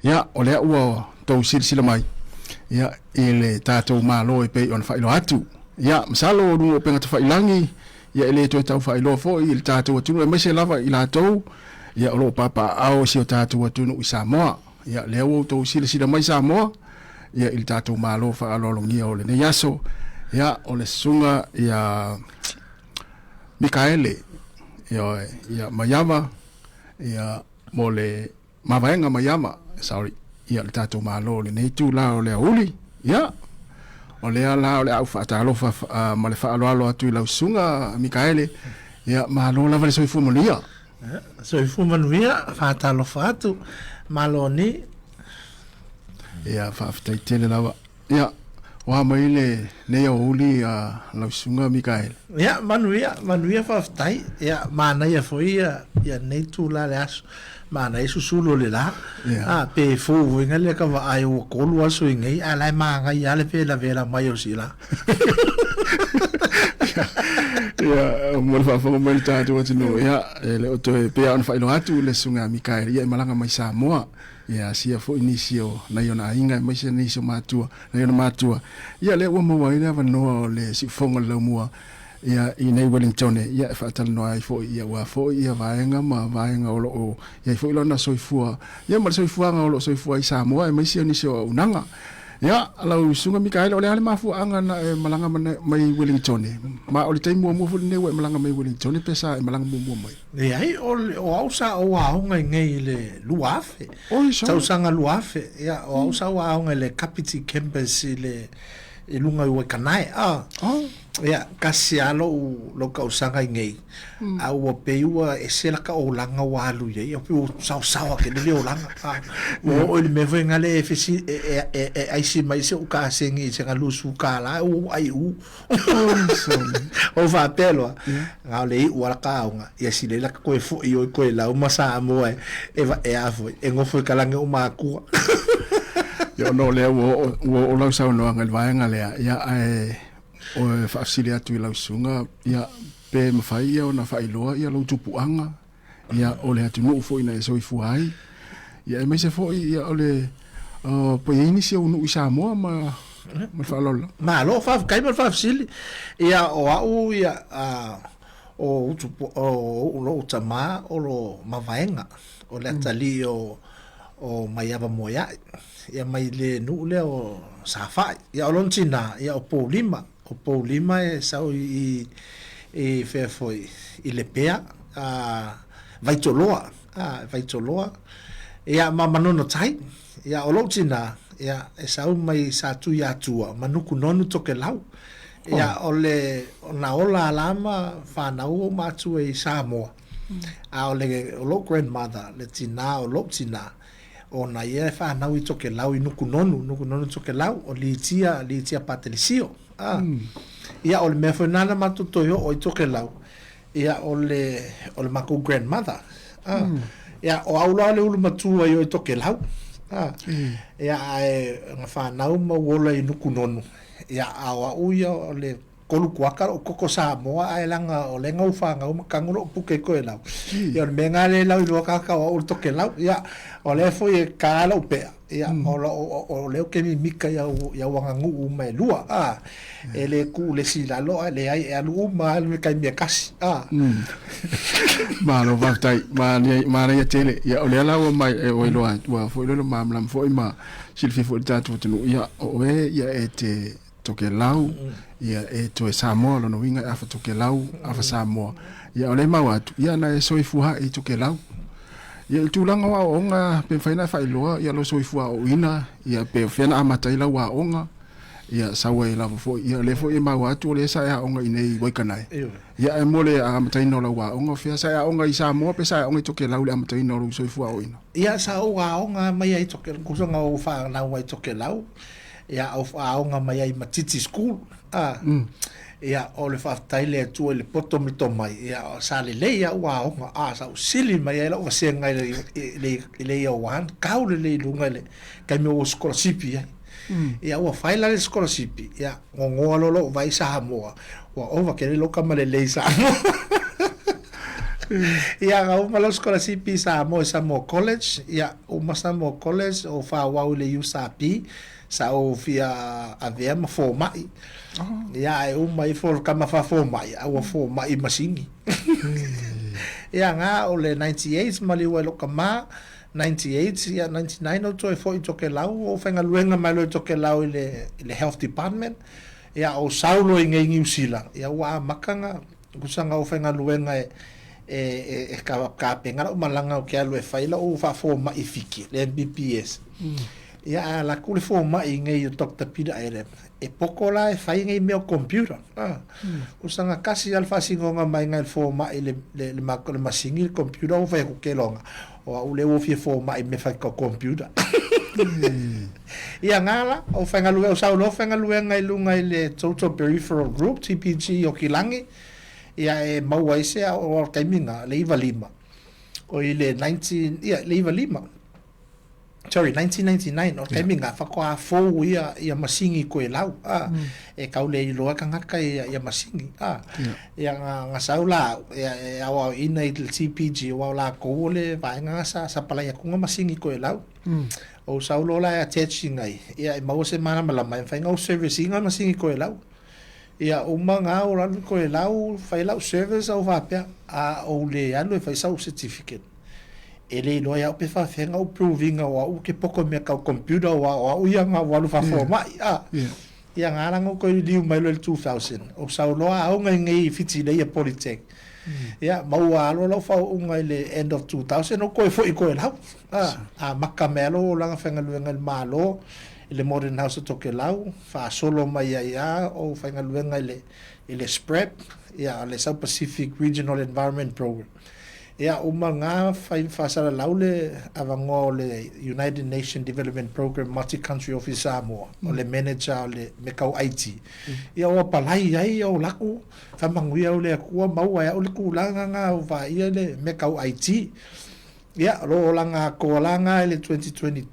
ia o le ua tau sila mai ia ele tātou mālo e pei on whailo atu ia masalo rungo penga ta whailangi ia ele toi tau whailo fo i le tātou atunu e maise lava i lātou ia o lo papa ao si o tātou atunu i Samoa ia le ua tau sila mai Samoa ia i le tātou mālo whaalolongia o le ne yaso ia o le sunga ia Mikaele ia Maiava ia mo le Mavaega Maiava ia le tātou mālo le nei tū la o le auli ia o le ala o le au whaatalofa ma le whaaloalo atu i lau sunga Mikaele ia mālo lava le soifu monia soifu manuia whaatalofa atu mālo ni ia whaafitai tele lava ia wa mai le nei o uli lau sunga Mikaele ia manuia whaafitai ia mana ia foi ia nei tū la le aso mana e susulu le la pe fo winga le ka va ai o kolu aso ngai ala manga ia le pe la vera mai o sila ia mo fa fo mo ta tu tino ia le o to pe an fa ilo atu le sunga Mikaele ia malanga mai Samoa ia sia fo inisio na yona inga mai se inisio matua na yona matua ia le o mo wa ina va no le si fonga le mua ia i nei Wellington ia fa tal no ai fo ia wa fo ia vaenga o lo ia fo ilo na soifua ia ma soifua nga o lo soifua i Samoa e mai si ni so unanga ia la sunga Mikaele o le ale mafu anga na malanga mai Wellington ma o le tai mo fo ne we malanga mai Wellington pesa e malanga mo mai e ai o ausa o nga ngai le luafe tau sanga luafe ia o ausa o nga le capiti campus le e lunga ua kanai ia kasi alo lo ka usanga ngai a ua peua e sela ka o langa wa alu ia ia peu sao ke le o langa o le me venga le fesi e ai si mai se o ka sengi se nga lusu ka la o ai o va pelo nga le ua ka nga ia si le la ko e fo io ko la o masa mo e va e avo e ngo fo ka langa o maku yo no le o la sa no ngal vaenga le ia o fasilia tu la sunga ia pe mafai ia ona failoa ia lo tupuanga ia o le atu no fo ina so ifuai ia me se fo ia o le po inicio no Samoa ma falola ma lo fa kai ma fa fasili ia o au ia o tupu o lo tama o lo mavaenga o le tali o Maiava moia ia mai le nu le o safai ia lontina ia o Paulima e sau i fe foi i le pea vaitoloa ia mamanono tai ia o lontina ia e sau mai sa tu ia tua manuku nonu Tokelau ia o le na ola lama fa na o matu e Samoa a o le lo grandmother le tina o lontina ona ia fa na i Tokelau i nuku nonu Tokelau o litia patelisio ia o le me foi nana matutoyo o i Tokelau ia o le mako grandmother ia o aula le ulu matua i Tokelau ia e fa na uma wola i nuku nonu ia awa uia o le kolu kuaka o koko Samoa ai langa o lenga ufanga o makangulo puke ko elau ia me ngale lau i loka ka o Tokelau ia o le foi e kala upea ia o le ke mi mika ia wangangu mai lua ele ku le silalo le ai e alu ma me kai me kasi ma lo vai ma ia tele ia o le ala o mai e o loa wa foi lo mamlam foi ma silfi foi tatu tunu ia o ia e te Tokelau ia e to Samoa lo no winga afa Tokelau afa Samoa ia o le mawatu ia na e soifuha e Tokelau ia tulanga wa onga pe faina failoa ia lo soifua o ina ia pe fena amataila wa onga ia sawe la fo ia le fo e mawatu le sa ya onga inei waikanai ia e mole amataino la wa onga fia sa ya onga i Samoa pe sa onga Tokelau le amataino lo soifua o ina ia sa wa onga mai ai Tokelau kusanga o fa na wa Tokelau ia o aonga mai ai matiti school ia o le whaftaile tu le poto mito mai ia o sale le ia ua aonga sa usili mai ai la ua senga le ia wan kau le lunga le kai me o scholarship ia ua whaila le scholarship ia ngongoa lolo vai Samoa ua ova ke le loka ma le Samoa Ia nga uma lo scholarship Samoa College, ia uma Samoa College o whawau le USAP, sa o fia avea ma formai. Ia e uma I for kama fa formai, au formai masingi. Ia nga o le 98 maliwa lo kama 98 ia 99 o toi foi Tokelau o whenga luenga mai lo Tokelau I le health department. Ia o saulo I ngai New Zealand. Ia wa makanga kusanga o whenga luenga e ka penga o malanga o ke alu e faila o fa forma I fiki le MBPS. Ia la kule forma I ngai o Dr. Peter Airem. E pokola e fai ngai meo computer. Kusanga kasi alfa singonga mai ngai forma I le masingi computer o fai ko kelonga. O ule o fie forma I me fai ko computer. Ia ngala o whenga lue o saulo whenga lue ngai lunga I le Total Peripheral Group TPG o Kilangi. Ia e maua ise o taiminga le iwa lima. O I le 1999 o taiminga whakoa fōu ia masingi koe lau. E kaule I loa kangaka ia masingi. Ia nga saula e awa ina I le TPG o la koole vaenga sa palai akunga masingi koe lau. O saulo la attach ngai. Ia e maua se mana malama e whainga o service inga masingi koe lau. Ia uma nga o ralu koe lau whai lau service au whapea a o le anu e whai sau certificate. E le loa iau pe whawhenga o provinga o au ke poko mea kau computer o au ia nga walu whawhomai. Ia ngā rango koe liu mai lo 2000. O sau loa au ngai ngai fiti leia Polytech. Ia maua alo lau whau unga I le end of 2000 o koe fo I koe lau. A maka mea lo o langa whenga luenga I maa lo. I le Modern House o Tokelau, wha solo mai ia o whainga luenga I le SPREP, ia le South Pacific Regional Environment Program. Ia uma ngā whaasara laule avangoa o le United Nations Development Program Multi-Country Office Samoa, o le manager o le mekau IT. Ia o palai ai o laku, whamanguia o le akua maua ia o le kulanga ngā o wha ia le mekau IT. Ia ro langa koalanga I le 2002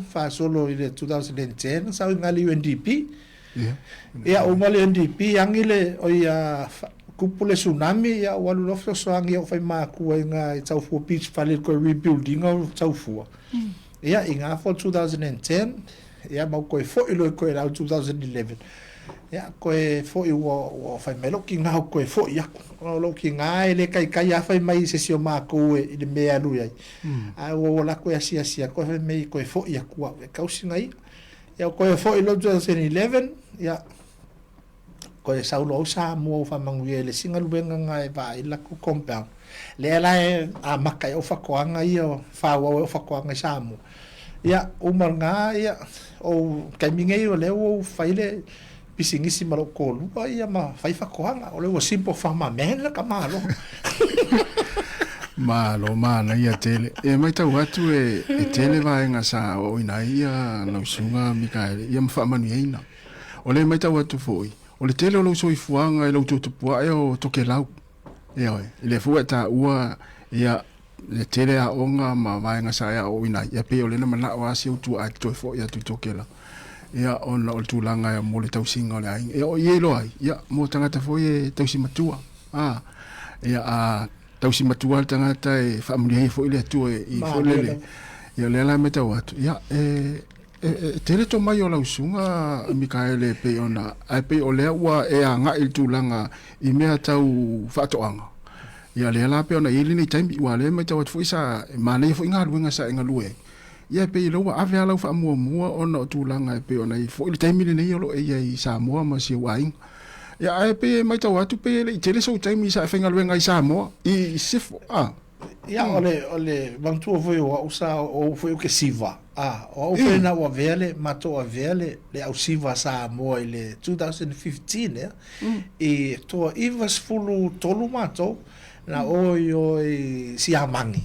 fa solo I le 2010 sa ngali UNDP ia o mali UNDP angile o ia kupule tsunami ia walu lofo soangi o fai maku nga tau fu beach fale ko rebuilding o tau fu ia inga for 2010 ia mau ko fo ilo ko era 2011 ia ko fo I o fai melo ki nga ko fo ia o lo ki nga ele kai a fai mai se sio maku I le mea lu ai a o la ko asia ko fai mai ko fo ia ku e kausi ngai ia ko fo ilo 2011 ia ko e saulo sa mo fa manguie le singa luenga nga e va I la ku compound le la a makai o fa koanga ia fa o fa koanga sa mo ia o manga ia o kamingai o le o faile pisingisi malo kolu ia ma fai fa koanga o le o simple farmer man ka malo malo mana ia tele e mai tau atu e tele vaenga sa o ina ia no sunga Mikaele ia mfa manuina o le mai tau atu foi o le tele o lo soi fuanga e lo tutupua e o Tokelau e oi le fua ta ua ia le tele a onga ma vaenga sa ia o ina ia pe o le na mana o asi o tu a toi fo ia tu Tokelau ia ona o tulanga ia mo le tausinga o le ai e o ielo ai ia mo tangata foi e tausimatua ia a tausimatua le tangata e whaamuriai foi le atu I foi lele ia le la meta watu ia tele to mai o lausunga Mikaele pe ona ai pe o le ua e a nga il tulanga I mea tau whaatoanga ia le la pe ona ili ni taimi ua le meta watu foi sa mana ia foi ngā luenga sa inga lue ia pe loa ave ala fa mua ona tulanga pe ona I foi le taimi nei o lo e I Samoa ma si waing ia ai pe mai tau atu pe le tele so taimi sa fenga luenga I Samoa I sifo ia ole bantu foi o usa o foi o que siva o foi na o vele mato a vele le au siva Samoa I le 2015 e to ivas fulu tolu mato na o siamangi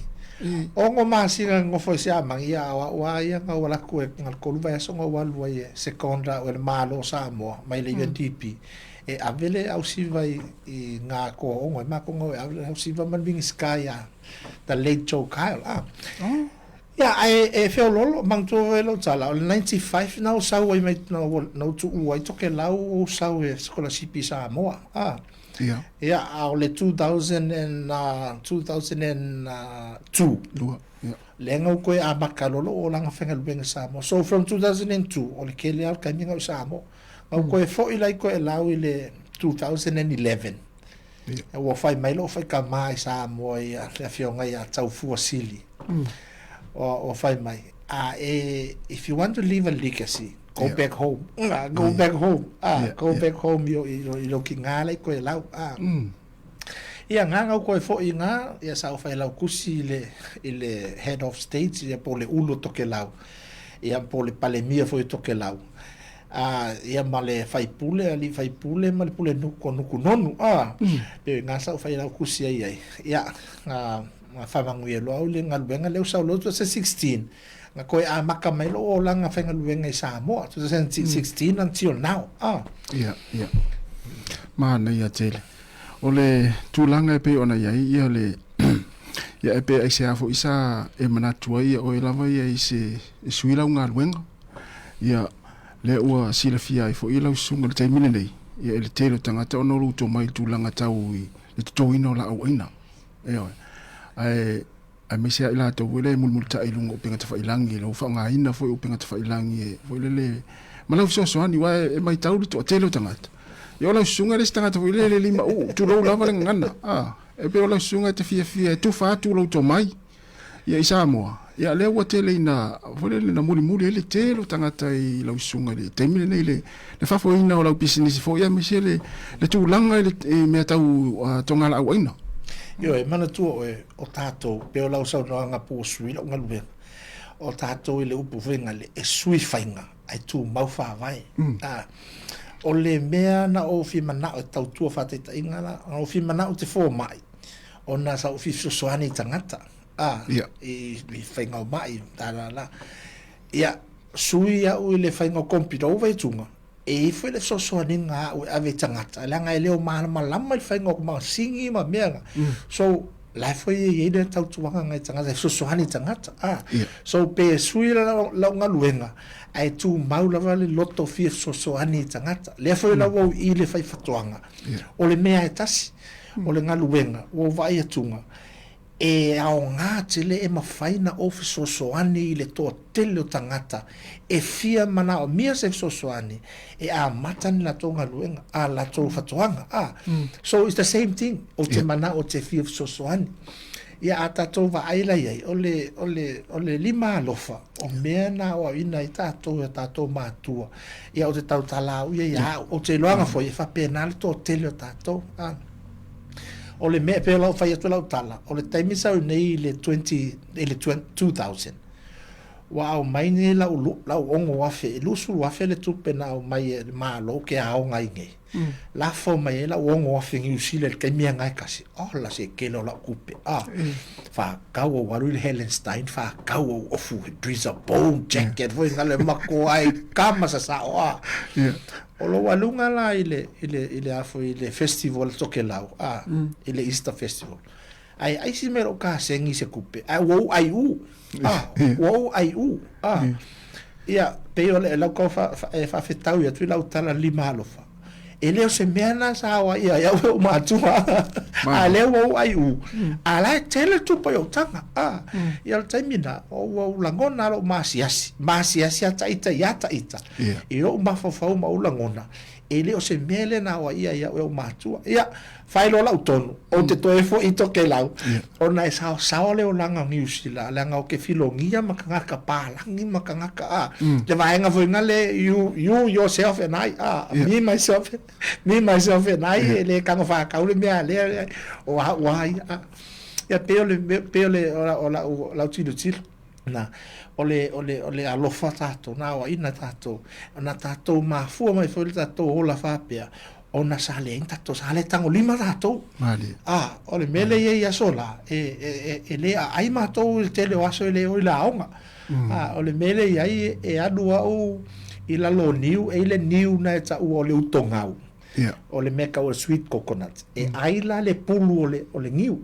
ongo masinga ngo foi siamangi ia wa ia nga wala ku ngal ko vai so ngo walu ia seconda o malo Samoa mai le UNDP e avele au siva I nga ko ongo ma ko ngo avele au siva man bing skaya the late Joe Kyle ia e feo lolo mangto velo tala o 95 na o sau ai mai no tu ai Tokelau o sau e scholarship Samoa Ia o le 2002. Lenga koe a makalolo o langa whengaluenga Samoa. So from 2002, o le kele au kaminga o Samoa. Au koe fo ilai koe lau i le 2011. Ua whai mailo o whai ka mai Samoa i a whionga i a tau fua sili. O whai mai. If you want to leave a legacy, go back home. Go back home. Go back home i lo ki ngālai koe lau. Ia nganga koe fo i ngā, ia sa whai lau kusi i le head of states, ia po le ulo Tokelau. Ia po le palemia fo i Tokelau. Ia ma le whai pule, ma le pule nuku nonu. Peo ngā sa whai lau kusi ai. Ia whamangu e loa ule ngaluenga leo sau lo 2016. Nga koe a maka mai lo o langa whengaluenga i Samoa 2016 until now. Ia. Mana ia tele. O le tūlanga e pe ona iai ia le ia e pe ai se afo isa e manatua ia o e lava ia i se suilau ngā luenga. Ia le ua silafia i fo i lau sunga le taimine nei. Ia le telo tangata ono luto mai tūlanga tau i le tutoina o la au aina. Ai me se ila to wele mulmulta ilungo penga ta failangi lo fa nga ina fo penga ta failangi fo le malau so ani wa e mai tau to telo tangata yo la sunga le tangata fo le lima tu lo lava le ngana e pe la sunga te fia tu fa tu lo to mai ya Samoa ya le wa tele ina fo le na muli le telo tangata i la sunga le temile nei le fa fo ina o la business fo ya me se le tu langa le me tau tonga la waina. Yo e mana tu o tato pe o lau sau noanga po sui la ngaluenga. O tato i le upu venga le e sui fainga ai tu mau fa vai. O le mea na o fi mana o tautua fateta ingana o fi mana o te fo mai. O na sa o fi soani tangata. I fainga o mai la. Ia sui a o le fainga o kompito o vai tunga. E foi le soani nga o ave tangata. La nga leo mana malama le fainga o ma singi ma mea. So la foi e de tautua nga tangata soani tangata. So pe sui la nga luenga. Ai tu maula vale loto fi soani tangata. Le foi la o i le fai fatoanga. O le mea e tasi. O le nga luenga o vai atunga. E ao ngā tele e mawhaina o fisosoani i le toa tele o tangata. E fia mana o mia se fisosoani. E a matani la tonga luenga. A la tō fatoanga. So it's the same thing. O te mana o te fia fisosoani. Ia a tātou wa aila iai. O le lima alofa. O mea na o ina i tātou e tātou mātua. Ia o te tau talau. Ia o te loanga fo. Ia whapena le tō tele o tātou. O le mea pe lau fai atu lau tala. O le taimi sau nei le 2000. Wa au mai ne lau ongo wafe. Lusu wafe le tupe na au mai e malo ke ao ngai nge. La fo mai e lau ongo wafe ngi usile le kaimia ngai kasi. La se kelo lau kupe. Fa kau o waru le Hellenstein. Fa kau o ofu. Driza bone jacket. Foi ngale mako ai kama sa sao. O lo walunga la ile afo ile festival Tokelau ile Easter festival ai si mero ka sengi se kupe wo ai u ia pe ole la ko fa fetau ia tu la utala lima alofa ele o se mena sa wa ia o matua ale wo ai u ala tele tu po yo tanga ia taimina o langona lo masiasi ata ita io mafafau ma ulangona ele o se mele na wa ia o matua ia failo la utonu o te toefo i Tokelau ona sa le o langa ngiusila langa o ke filongia makanga palangi makanga te vaenga foi ngale you yourself and I me myself and I ele kanga fa kaule me ale o wa ia peole o la tilo na ole alofa tato na wa ina tato na tato ma fu mai foi tato o la fa pea ona sale tato sale tango lima tato ole mele ia sola ele ai ma to il tele waso ele o la onga ole mele ia e adua o ila lo niu ele niu na ta o le utongau ole meka o sweet coconut ai la le pulu ole niu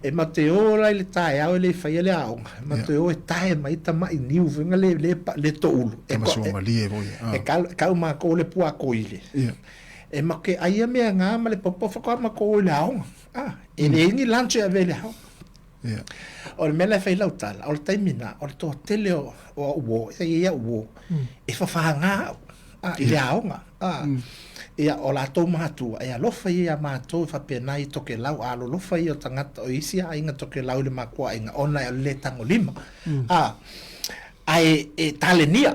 e mateo la le tae au le fai le au mateo e tae mai ta mai niu venga le to ulu e maso mali e voi e kau ma ko le pua ko ile e make aia mea ngā ma le popo whakua ma ko le aonga. E le ingi lanche a vele hao. O le mele whai lau tala, o le taimina, o le toa tele o uo, ia uo, e whawhanga i le aonga. Ia o la tau mātua, e alofa ia mātua i whapena i Tokelau, alo lofa i o tangata o isi a inga Tokelau le makua inga, ona e le tango lima. Ai e tale nia,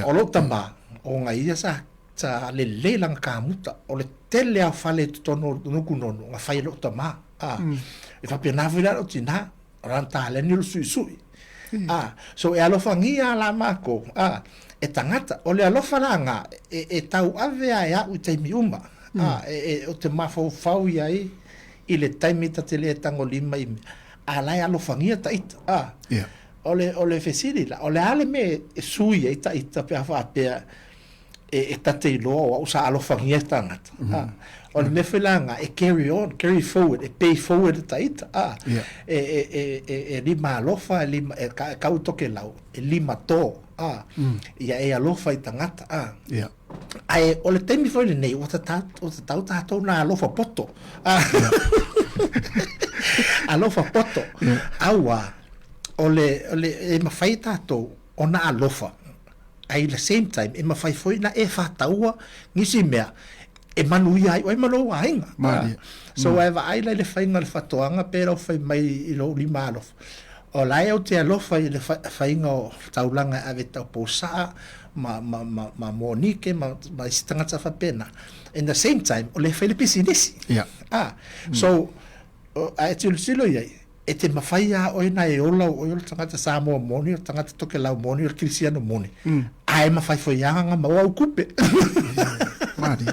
o lo tamba, o nga ia sa le langa kāmuta, o le tele a whale tutono nuku nono, nga whai lo tama. E whapena wila o tina, ran tale ni lo sui sui. So e alofa ngia la mako, e tangata, o le alofa langa, e tau ave a ea u teimi uma, o te mafau iai, i le taimi ta te le tango lima ime, a lai alofa ngia ta ita, o le fesiri la, o le ale me e sui e ta ita pe hawa pea, e tate i loa, o sa alofa ngia tangata, o le mewhilanga, e carry on, carry forward, e pay forward ta ita, e lima alofa, e kau Tokelau, e lima tō, ia e alofa i tangata, ai o le taimi foi le nei, o te tau tātou na alofa poto, alofa poto, aua, o le e mawhai tātou, o na alofa, ai the same time, e mawhai foi na e whātaua, ngisi mea, e manu ia, o e manu a inga. So e wa aila le whainga le whatoanga, pera o whai mai i lo lima alofa. O lai au te alofa i le whainga o taulanga ave tau pōsaa, ma monike, ma isitangata whapena. In the same time, o le whaile pisinisi. So, a e tilo iai, e te mawhaia o ina e ola o ila tangata Sāmoa moni, o tangata Tokelau moni, o Kirisiano moni. A e mawhai whaianga ma au kupe. Mani.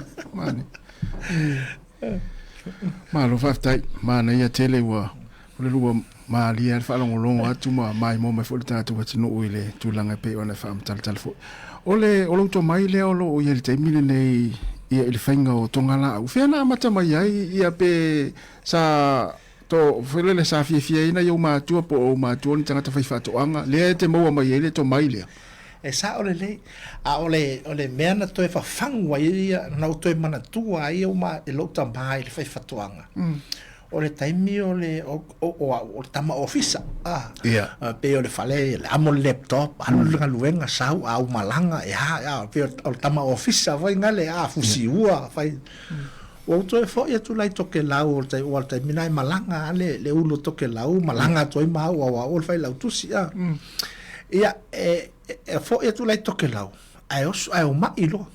Malo whaftai, mana ia tele ua, o le rua maalia, le whaalongolongo atu mai mo mai fole tātou watino ui le tūlanga pe o na whaamtala fo. O le olonto mai le olo o ia le taimile nei ia ili whainga o tongala au. Whiana amata mai ai ia pe sa to whelele sa fia ina iau mātua po o mātua ni tangata whaifatoanga. Lea te maua mai ele to mai lea. E sa ole le, a ole mea na toe whawhangua ia nau toe mana tua ia o ma e lauta maa i le whaifatoanga. O le taimi o le tama ofisa. Pe o le whale, le amo laptop, anu lunga luenga sau, au malanga, pe o le tama ofisa, vai ngale, fusi ua, vai. O to e fo ia tu lai Tokelau o le taimi nai malanga, le ulo Tokelau, malanga toi mau, o le whai lau tusi, ia, e fo ia tu lai Tokelau, ai o mai lo,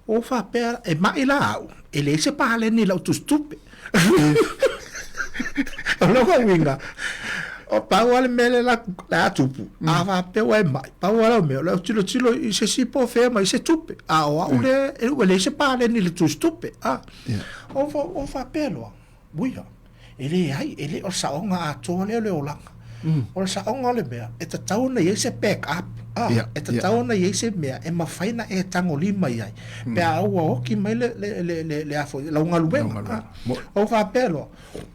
o fa pera, e mai la au, e le se pahale ni lau tu stupe. O logo winga o pau ale mele la tupu ava pe wa mai pau ala me la tilo i se si po fe mai se tupe o ule le se pale ni le tu stupe o fa pelo buia ele o saonga a tole le olanga o saonga le mea e tauna ye se back up e tauna ye se mea e mafaina e tango lima ai pe au o ki mai le afo la unga luenga o fa pelo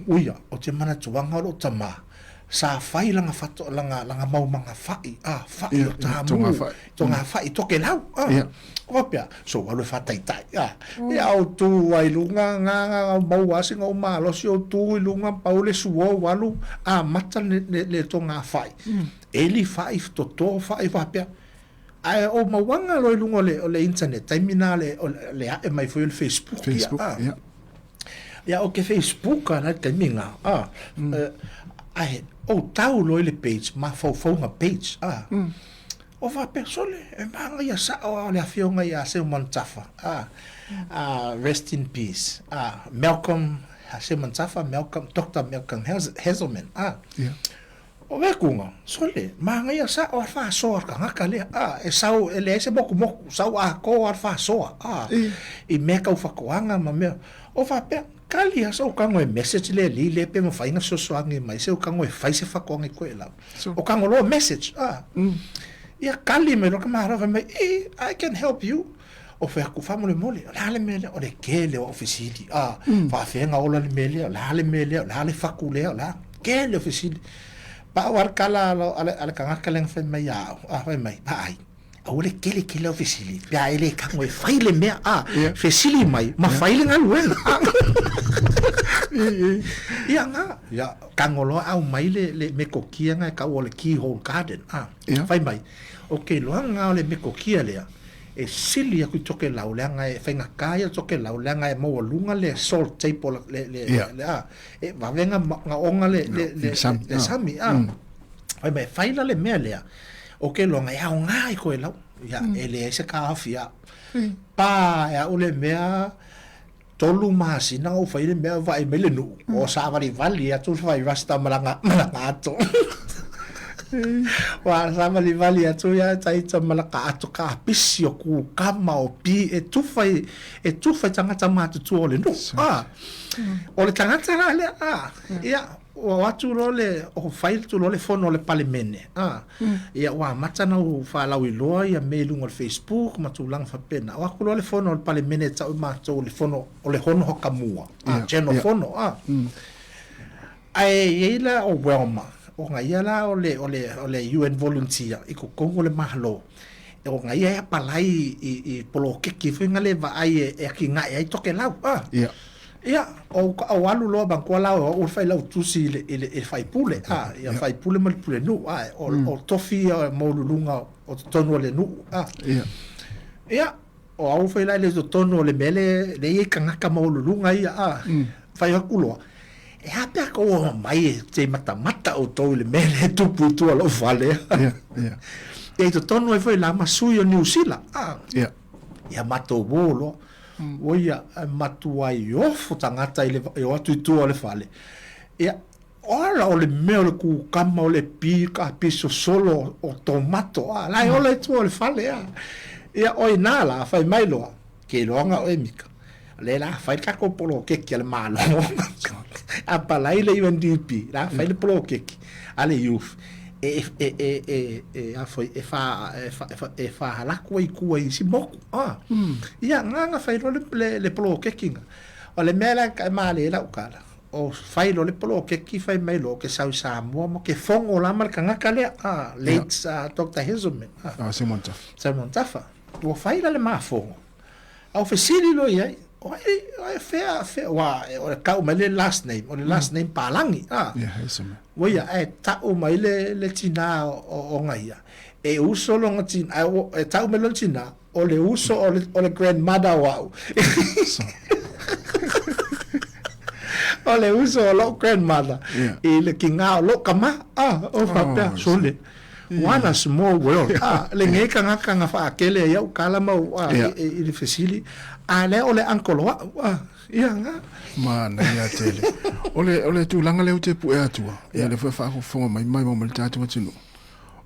uia o te mana tuanga lo tama sa fai langa fato langa mau manga fai fai tonga fai Tokelau o pia so alu fatai tai o tu ai lunga nga mau asinga o malo si o tu lunga paule suo walu mata le tonga fai eli fai to fai pia ai o mawanga lo lunga le internet taimina le e mai foi le Facebook o ke Facebook na taiminga ai o tau lo le page ma fonga page o va persone e manga ia sa o le afionga ia se mantafa rest in peace Malcolm se mantafa Dr. Malcolm Hazelman o ve kunga sole manga ia sa o fa so ka ngaka le e sau ele se moku sau a ko fa so i me ka fa koanga ma me o fa pe kali so ka ngoi message le pe mo fa inga so ange mai se o ka ngoi fa se fa koanga ko ela o ka ngolo message ia kali me lo ka mara fa me I can help you o fa ku fa mo le mole la le mele o le kele ofisili fa fenga o le mele la le fa ku le la kele ofisili pa war kala ala kanga kaleng fe mai ya fa mai pai au le kele o fesili pia ele kango e faile mea fesili mai ma faile ngaluena ia nga ia kangolo au mai le mekokia nga ka o le keyhole garden fai mai okay lo nga o le mekokia lea e sili aku toke laulanga e fainga kaya toke laulanga e mo lunga le salt tape le e va venga nga onga le sami ai mai faila le mea lea okay lo nga ya nga i ko e lau ya ele se ka afia pa ya ole mea tolu masina o faile mea vai mele nu o sa vali atu vai rasta malanga ato wa sama li vali atu ya taita malaka atu ka pisio ku kama o pi e tu fai tangata matu tu ole no ole tangata le ya o atu lole o fai tu lole fono le palemene ya wa matana o fa la wiloa ya mailing o Facebook matulang fa pena o ku lole fono le palemene ta o mato le fono o le hono hokamua general fono ai ila o welma o nga ia o le UN volunteer i ko kongo le mahalo e o nga ia palai i polo keki finga le va ai e ki nga ai Tokelau ia o alu lo banko la o fai la tusi le fai pule ia fai pule mal pule no o tofi mo lunga o tono le no ia o au fai la le tono le mele le i kanga mo lunga ia fai akulo e hapea ko mai te mata o tau le mele tupu tu alo vale e to tono e foi la masui o New Zealand ia mato bolo o ia matuai o futangata ile e o tu o le vale ia ora o le mele ku kama o le pika piso solo o tomato la o le tu o le vale ia o inala fai mai lo ke longa o emika le la fai ka ko polo ke le malo apa lai le UNDP la fai le polo ke ale youth a foi e fa la ko i ku i si moku ia nga fai le polo ke kinga o le mela ka male la ukala o fai le polo ke ki fai mai lo ke sau Sāmoa mo ke fongo la marka nga kale late Dr. Heselman Sāmoan tafa o fai le mafongo au fesili lo ia o fair wa o ka o mele last name palangi wo ia e ta o mai le tina o ngaia e uso lo ngatina e ta o mele tina o le uso o le grandmother wa o le uso o lo grandmother e le kinga lo kama o fa pa sole one a small world le nge kanga fa kele ya kala mau i le fesili ale ole ankolo ia nga mana ia tele ole tu langa le te pu atua ia le fa fo mai mo tatu tinu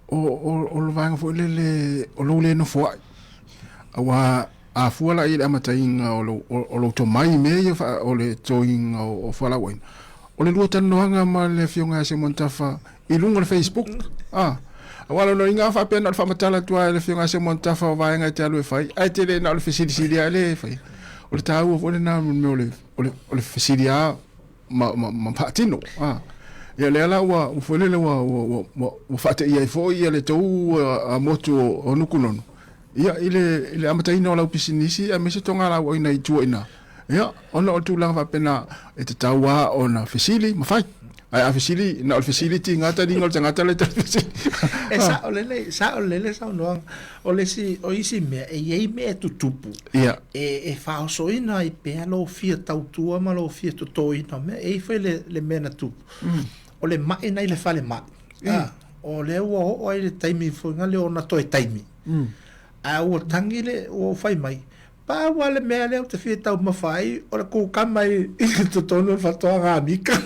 o lo vanga fo le o lo le no fo awa a fuala ile amatainga o lo to mai me fa o le toinga o fala wen o le luata no anga ma le fionga se montafa i lungo le Facebook wala no inga fa pena fa matala tua le fionga se montafa va nga te alu fai ai te le na le fesili ale fai o le tau o le na me o le fesili ma patino ya le ala wa o fole le wa fa te ia fo ia le tou a moto o nukunono ia ile amataina la pisinisi a me se tonga la wa ina i tuina ia ona o tu la fa pena e te taua ona fesili ma fai ai a facility na facility ngata dingol ngata le sa no o le si o isi me e me tutupu e fa so ina i pe lo fia tautua ma lo fia to ina me e foi le mena tu o le mai na le fale ma o le o le taimi fo ngale ona to taimi a o tangile o fai mai pa wale me le te fia tau ma fai o le ko kamai to tono fa to nga mika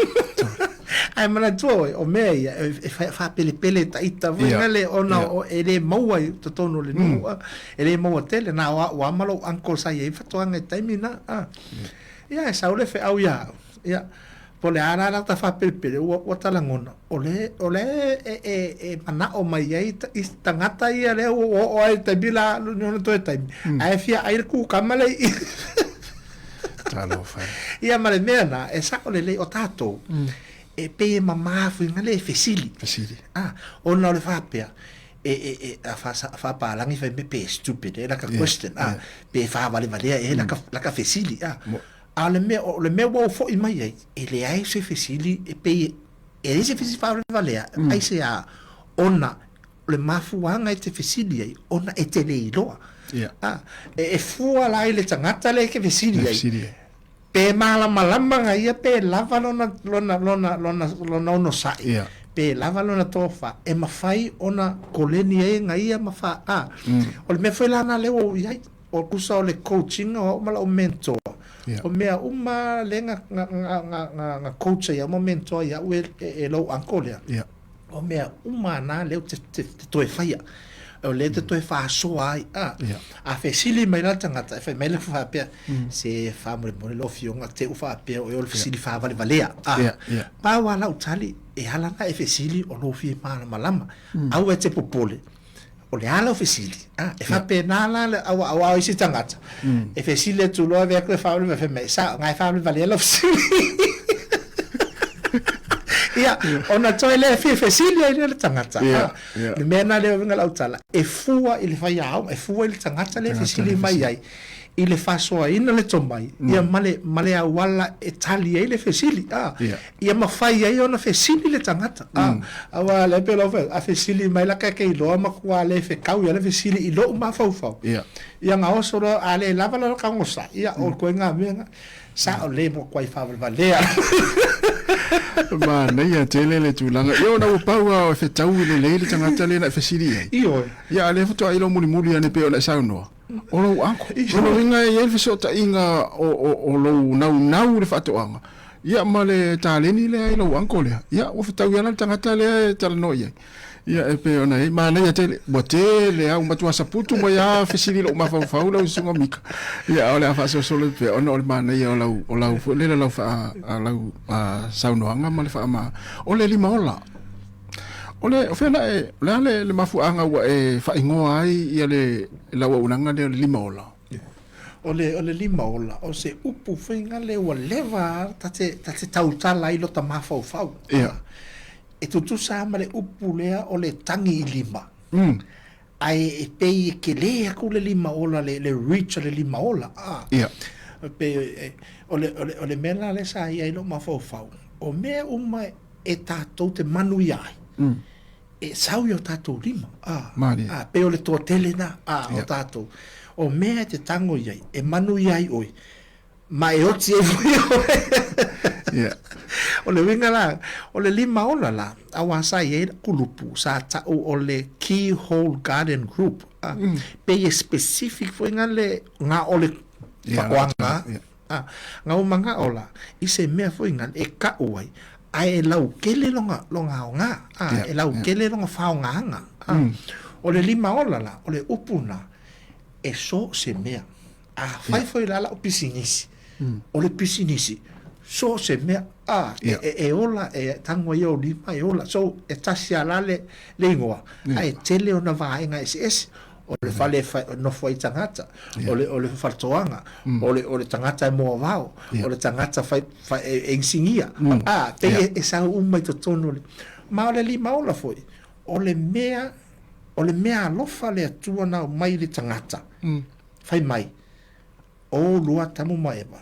ai mana toi o me e fa pele taita vengale ona o ele maua to tono le no ele maua tele na wa malo uncle sai e fa toanga taimi na ia sa ole fe au ia pole ara la ta fa pele o talangona ole e mana o mai ai tangata ia le o ai te bila no to taimi ai fia ai ku kamale talo fa ia male mena e sa ole le o tato e pe mama fu ngale fesili ona le fapea fa palangi fa me pe stupid la ka question pe fa vale la ka fesili le me wo fo i mai ele ai se fesili pe ele se fesili fa vale ai se ona le mafuanga te fesili ona e te le loa fua la ile tangata le ke fesili pe malama ngai pe lava lona no sai pe lava lona tofa e mafai ona koleni e ngai mafa o me foi lana le o ia o kusa o le coaching o mala o mentor o mea uma lenga nga coach ia mo mentor ia e lo ankolia o mea uma na le te toi faia o le te toi fa so ai a fesili mai la tangata fa mai le fa pe se fa mo le lo fionga te u fa pe o le fesili fa valea pa wala utali e hala na e fesili o lo fi malama au e te popole o le ala fesili e fa pe na la au isi tangata e fesili tu lo ave ko fa le fa mai sa ngai fa valea lo fesili ona toile fi fesili ile tangata le mena le ngala utala e fua ile fa ya e fua ile tangata le fesili mai ai ile fa so ina le tomai ia male wala italia ile fesili ia mafai ai ona fesili le tangata awa le pelo a fesili mai la ka lo ma kwa le fe kau ia le fesili i lo ma fau ia nga osoro ale lava la ka ngosa ia o ko nga menga sa o le mo kwai fa valea ma ia tele le tulanga yo na upaua o fe tau le tangata le na fesili io ia le foto ai lo muli ane pe o le sauno o lo anko o lo inga e elfe so ta inga o lo nau le fatoanga ia male taleni le ai lo anko le ia o fe tau yana tangata le tal no ia e pe ona e ma ia tele botele au matua saputu mo ia fesili lo ma fa lo sunga mika ia ole fa so le pe ona ole ma ia o la le la fa la sauno anga ma le fa ma ole lima ola ole o fena le mafuanga wa e fa ingoa ai ia le la wa unanga le lima ola ole lima ola o se upu finga le wa leva tate tauta lai lo ta mafau e tutu sa male upu lea o le tangi i lima ai e pei ke lea ku le lima ola le reach le lima ola pe ole mena le sa ia ilo mafau o me uma e tatou te manu iai e sau yo tatou lima pe ole to tele na o tatou o me te tango iai e manu iai oi ma e oti e fui o le winga la o le lima ola la awa sa ye kulupu sa ta o le keyhole garden group pe ye specific fo ngale nga o le wanga nga o manga ola i se mea fo ngal e ka oi ai lau kele longa nga e lau kele longa fa nga o le lima ola la o le upuna e so se mea fai foi la o pisinisi o le pisinisi so se mea e ola e tango ia o lima e ola so e tasia la le ingoa ai tele ona vaenga ese o le fale no foi tangata o le fartoanga o le tangata mo vao o le tangata fai ensingia te e sa un mai tono ma o le lima ola foi o le mea lofa le atua na mai le tangata fai mai o lua tamu maeva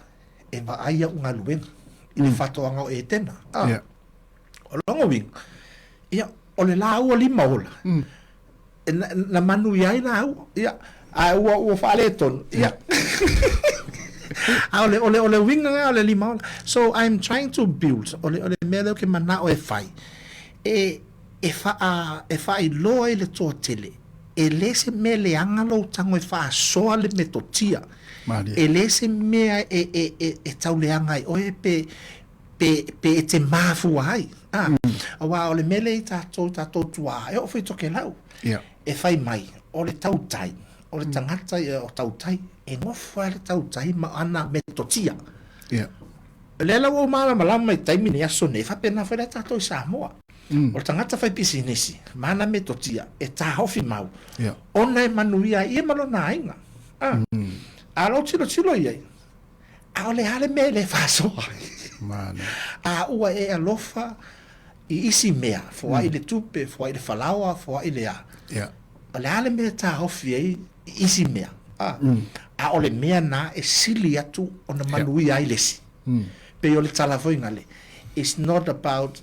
e va aia unga luenga i le fatoanga o e tena o longo wing ia o le la ua lima ola na manu iai na au ia a ua fale ton ia ole winga nga ole lima ola so I'm trying to build ole mele ke mana o e fai e fa i loa i le toa tele e lese mele angalo tango e fa soa le metotia e lese mea e tauleanga i oe pe te mafu ai awa ole mele i tatou tua e o fai Tokelau e fai mai o le tautai o le tangata o tautai e ngofa le tautai ma ana metotia le la o malama i taimi ni aso ne fa pena fa le tatou i Samoa o tangata fai pisinisi mana metotia e tahofi mau ona e manuia ia malona ainga alo tilo iai a ole hale me le faso ua e alofa I isi mea, foa I le tupe, foa I le falawa, foa I le a. O le ale mea ta hofi ai isi mea. A o le mea na e sili atu o na manui ai lesi. Pe o le talafoinga le. It's not about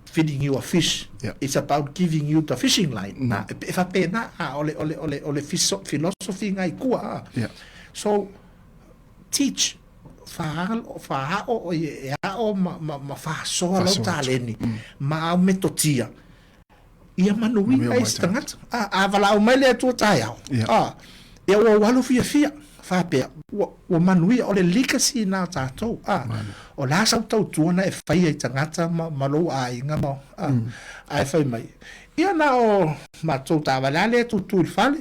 feeding you a fish. It's about giving you the fishing line. Na e fa pena ole philosophy ngai kua. So teach fa o ya o ma fa so lo taleni. Ma metotia. Ia manui ai stangat. A vala o mai le tu tai au. E o walu fia. Fa pe o manui o le legacy na tatou o la sa tautua na e fai ai tangata malo ai nga mo ai fai mai ia na o matou ta wala le tu fale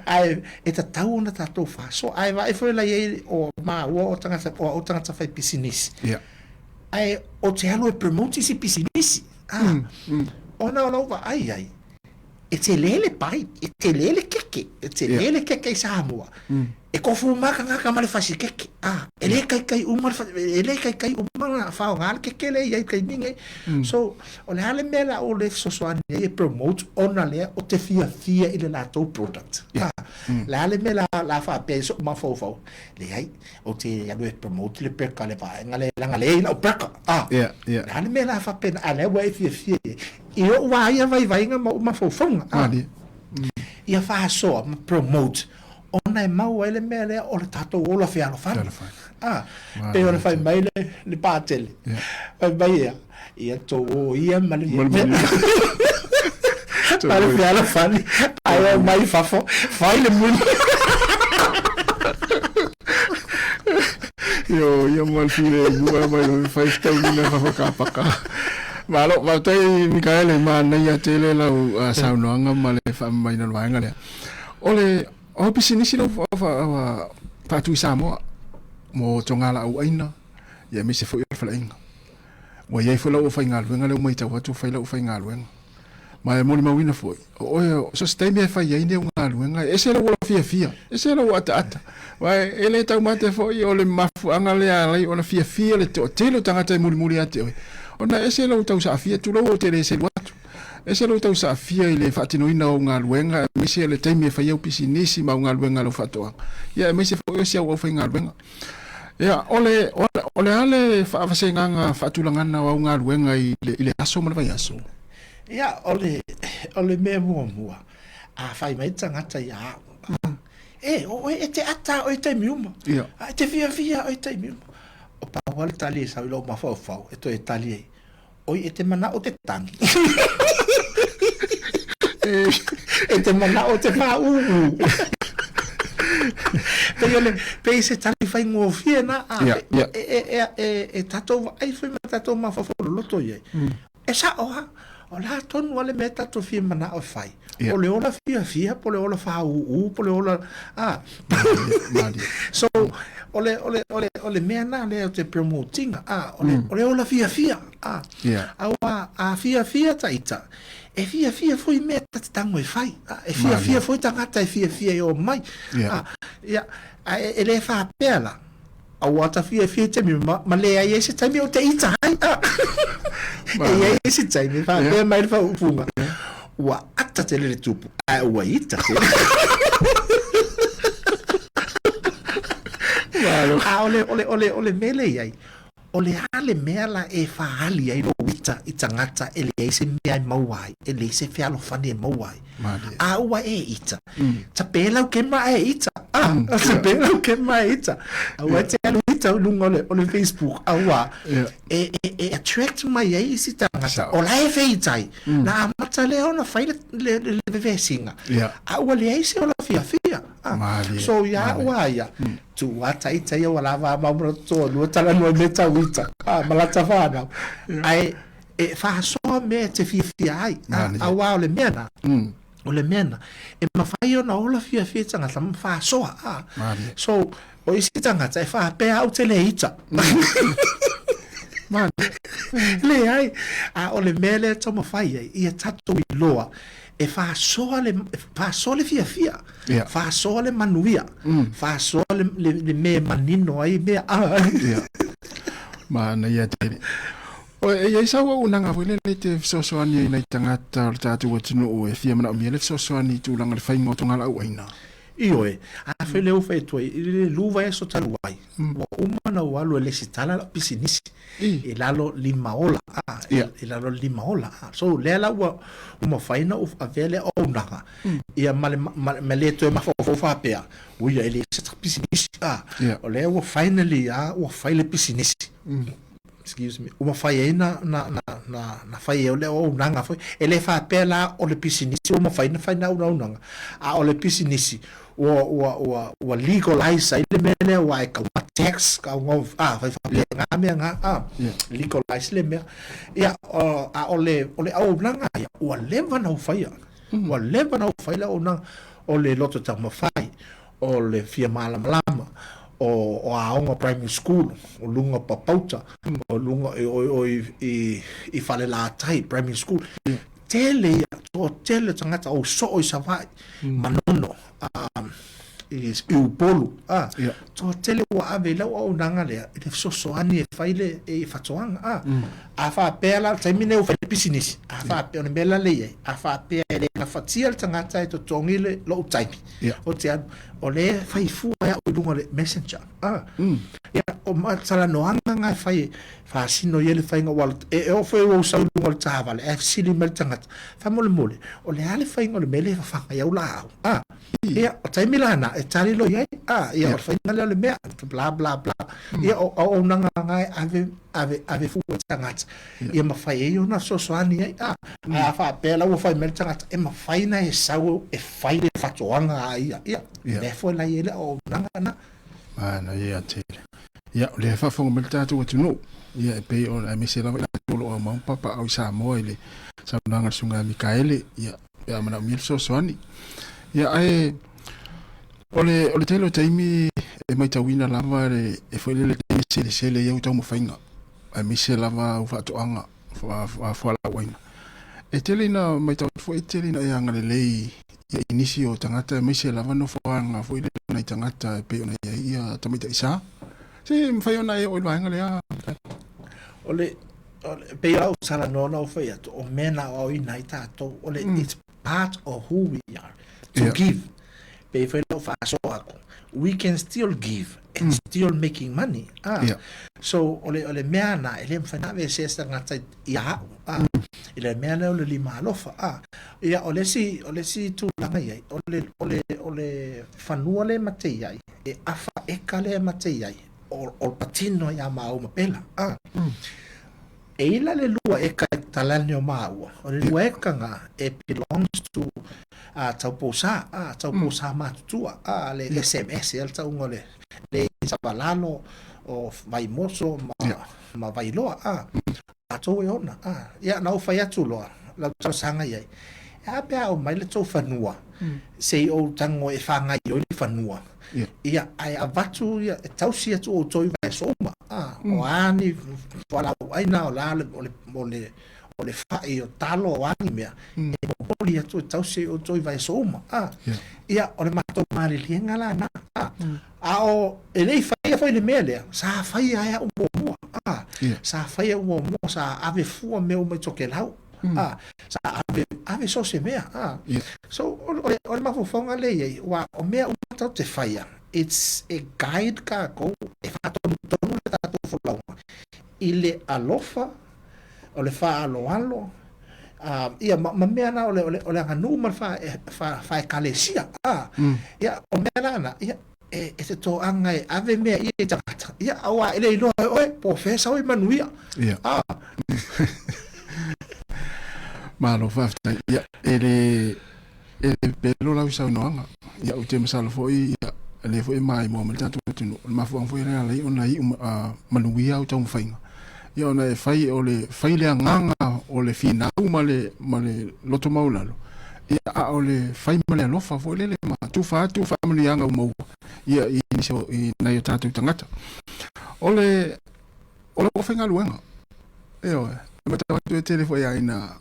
ai e tau na tatou fa so ai vai foi la ye o ma o tangata fai business ai o te halo e promote si business ona va ai e te lele pai, e te lele keke i Sāmoa. E kofu maka ngaka male fasi keke. E le kai umar, e le kai umar whao ngāle keke le iai kai ninge. So, o le hale mela o le sosoani e promote ona lea o te fia i le lātou product. Le hale mela la wha pia so ma fau. Le ai, o te anu e promote le perka le wha, ngale langa le ina o perka. Le hale mela wha pia na ale wa e fia. I o waia vai nga ma fofonga. Ia fa so promote ona e mau ele mele o le tato o la fialo fa. Pe ona fai mai le patele. Fai mai ia to o ia mali. Para fialo fa. Ai mai fafo. Fai le mun. Yo mal file bua mai fai sta una fa paka. Malo tai Mikaele mana ia tele la saunoanga male fa mai na wanga le. Ole o business no fa tu Samoa mo tongala au aina ia me se foi fa inga. Mo ia foi la o fa inga wenga le mai ta watu fa la o fa inga wenga. Ma mo ma wina foi. O so stay me fa ia ine unga wenga. Ese la fia. Ese la ata. Wa ele ta mate foi o le mafu anga le ai ona fia le telo tangata muri ate. Ona ese lo tau sa fia tu lo te le se watu. Ese lo tau sa fia ile fatino ina o nga luenga me se le time fa eu pisinisi ma nga luenga lo fatoa. Ya me se fo ese o fa nga luenga. Ya ole ale fa se nga fatulanga na o nga luenga ile aso mo vai aso. Ya ole me mo. A fa mai tangata ya. O te ata o te miuma. Te fia o te miuma. O pawale tali sa lo ma fau e to e tali oi e te mana o te tangi e te mana o te pau pe se tali fai ngo fiena e tato ai foi tato ma fau loto ye e sa o la ton wale meta to fi mana o fai o le ola fia po le ola fau po le ola so ole mea na le te promoting ole ola fia a fia taita e fia foi meta tango e fai e fia foi tangata e fia o mai ele fa pela a wata fia te mi ma le ai ese time o te ita ai e ese time fa pe mai fa ufunga wa ata te le tupu wa ita ole mele ai ole ale mela e faali ai no wita itangata ele ese mea mauai ele ese fialo fane mauai a ua e ita tapela ke ma e ita tapela ke ma ita a te alo ita lunga ole Facebook a ua e attract mai ai isi tangata ola e feitai na amata le ona fai le vevesinga a ua le ese ola fia so ya ua ya tu wata ita ya wala va mamro to no tala no meta wita malata fana ai e fa so me te fia ai a wa le mena ole mena e ma fai ona ola fia tanga tam fa so so o isi tanga tai fa pe au te le ita man le ai a ole mele to ma fai ai ia tatu i loa e fa sole fia fa sole manuia fa sole le me manino ai me mana ia te o e sa wa una nga vele le te sosoani nei tangata o tatu tunu o e fia mana o miele sosoani tu langa le faingo tonga la uaina io a fele o fe tu le luva e so taluai wa umana walo le sitala la pisinisi e lalo lima ola e lalo lima ola so le la wa uma faina o avele o nanga ia male to ma fo fa pea o ia ele se pisinisi o le o finally o faile pisinisi excuse me uma faina na faia o le o nanga foi ele fa pela o le pisinisi uma faina o nanga o le pisinisi o legalize ile mele wa ka tax ka ngo vai fa nga legalize le me ia o le o nanga ia o leva na faia o leva na faia o nanga o le loto ta ma fai o le fia mala o aonga primary school o lunga papauta o lunga i fale la tai primary school tele tangata o so o savai manono is u polu to tele wa avela o nanga le so ani e faile e fatoanga a fa pela termine o fa business a fa pe on bela le a fa pe le ka fatia tangata e to tongile lo type o te o le fai fu ya o lunga le messenger ya o ma sala no anga fai fa sino yele fai nga wal e o foi o sa lunga tava le fc le mel tangata fa mole o le ale fai nga le mele fa ya ula ia o tai milana e tari lo ia ia o fai nga le mea bla bla bla ia o nanga ngai ave fu tangata ia ma fai e ona sosoani a fa pela o fai mel tangata e ma fai na e sau e fai le fatoanga ia le foi la ele o nanga na ana ia te ia le fa fonga mel tatu o tunu ia pe o a misela la tolo o mam papa au Sāmoa ile sa nanga sunga Mikaele ia mana mil sosoani ia ai ole telo taimi e mai tawina lava e foi le sele ia utau mo fainga a misela va u fatoanga fa la waina e telina mai tau foi telina ia ngale lei ia inicio tangata misela va no foanga foi le na tangata pe ona ia tamita isa si mfai ona e o ngale a ole pe au sala no foi ato o mena o ina itato ole it's part of who we are to give pe foi no fa so we can still give and still making money so ole meana ele mfana ve se ngata ia ele meana ole lima lofa ia ole si tu langa ia ole fanua le matei ai e afa ekale matei ai o patino ia mau mapela e ila le lua e ka talani o maua o le lua e kanga e belongs to tauposa matutua le SMS el tau ngole le sabalano o vai moso ma vai loa ato e ona ia na fai atu loa la tau sanga ia a pe o mai le tau fanua sei o tango e fanga i o le fanua ia ai avatu ia tau sia tu o toi vai soma o ani wala ai na la le fai o talo o ani mea e poli atu tau sia o toi vai soma ia o le mato mari lienga la na o ele fai le mele sa fai ai o mo sa fai o mo sa ave fu me o me Tokelauan sa ave so se mea so o ma fonga le wa o mea o tau te faia it's a guide ka ko e fa tonu le tatu fulao ile alofa o le fa alo ia ma mea na o le nganu ma fa kalesia ia o mea na ia e te to anga ave mea ia tangata ia awa ele ilo oi profesa oi manuia malo fafta ia ele pelo la usa noanga ia o te masalo foi ia le foi mai mo mel tatu tunu ma foi na le ona i manuia o tau fainga ia ona e fai o le fai le nganga o le fina male loto maulalo ia o le fai male lofa foi le ma tu fa mali anga mo ia i so i na yo tatu tangata o le fainga luenga mata tu tele fo ya ina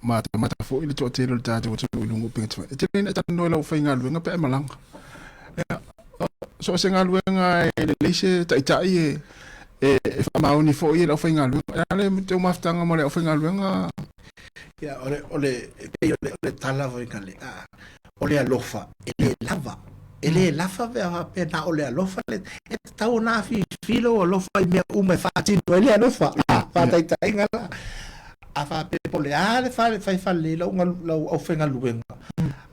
mata fo ile to tele tatu tu lungu penga tele na tano la ufainga luenga pe malanga ya so senga luenga le se tai fa mauni fo ile ufainga luenga ale te maftanga mo le ufainga luenga ya ole tala vo ikale ole alofa ele lava vera pena ole alofa le tau na filo alofa me uma fati ele alofa fata tai ngala afa pe pole ale fa le lo ofenga luenga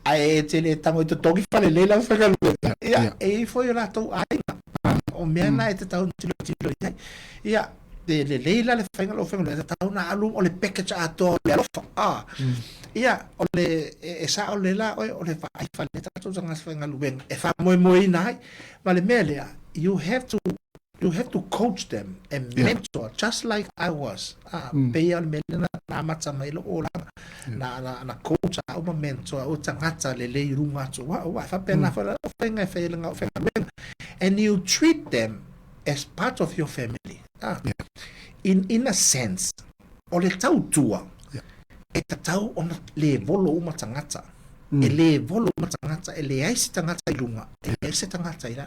ai tele tango to toki fa le la ofenga luenga ya e foi la to ai o mena e tau tilo ya de leila le ofenga le tau na alu ole package ato le alofa ia ole esa ole la ole fa le tatu zanga ofenga luenga e fa moi nai vale melia you have to coach them and mentor just like I was pe al melena na matsa mai lo ola na coach au mentor o tangata le runga so wa fa pena fa ofenga feeling ofenga and you treat them as part of your family in a sense ole tautua e tau ona le volo uma tangata ele volo uma tangata ele ai tangata ilunga ele se tangata ila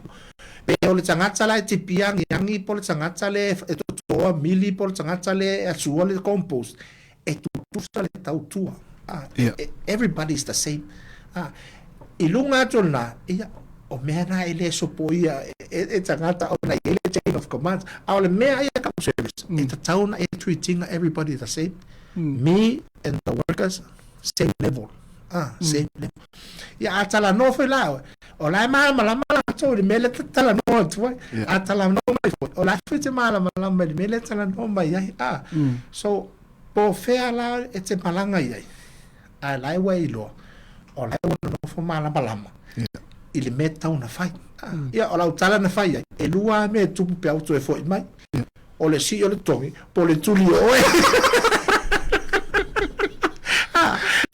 pe ole tangata la tipiang yangi pole tangata le to mili pole tangata le asua le compost e tu le tautua everybody is the same ilunga tona ia o mena ele sopoia e tangata ona ele chain of command ole mea ia ka service e tau na e treating everybody the same me and the workers same level same level ya atala no foi lá o lá mala to de mele tala no tu atala no mai o lá foi mala de mele tala no mai so po fe ala e te malanga ia a lai wai lo o lá no fo mala ele meta una fai ia o lá tala na fai e lua me tu pe auto e foi mai o le si o le tongi po le tuli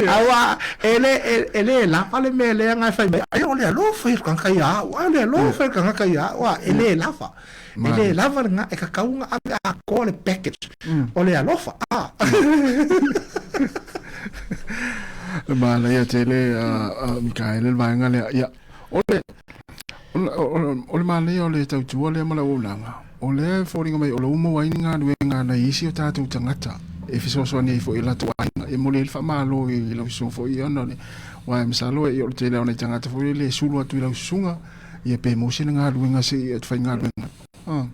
awa ele la pale mele nga fai ai ole lo foi kan kai ole lo foi kan kai wa ele lava nga e ka kaunga a ko le package ole lo fa mala ya tele Mikaele Mavaega le ya ole mala ole tau tu ole mala ulanga ole foringa mai ole umo wainga duenga na isi o tatu tangata e fisoso ni fo ila to e mole fa malo e lo so fo io ne wa msalo e o tele ona tangata fo le sulu atu ila sunga e pe mo se nga duenga se e fa nga duenga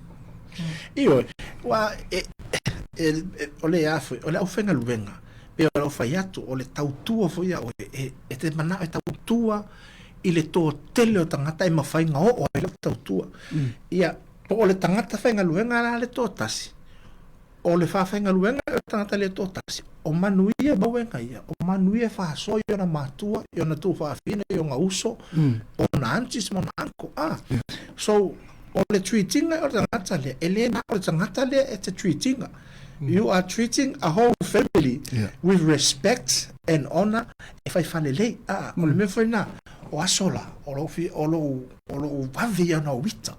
io wa ole afu ole ofenga luenga pe o fa yato ole tautua fo ia e te mana e tautua ile to tele o tangata e mafainga o ile tautua ia po ole tangata fainga luenga le to tasi o le fainga luenga o tangata le to tasi o manuia bawenga ia o manuia fa so yo na matua yo na tu fa fina yo nga uso o na antis mo anko so o le treating o tangata le ele na o tangata le it's a treating you are treating a whole family with respect and honor if I falele o le me foi na o asola o lo vavi ana wita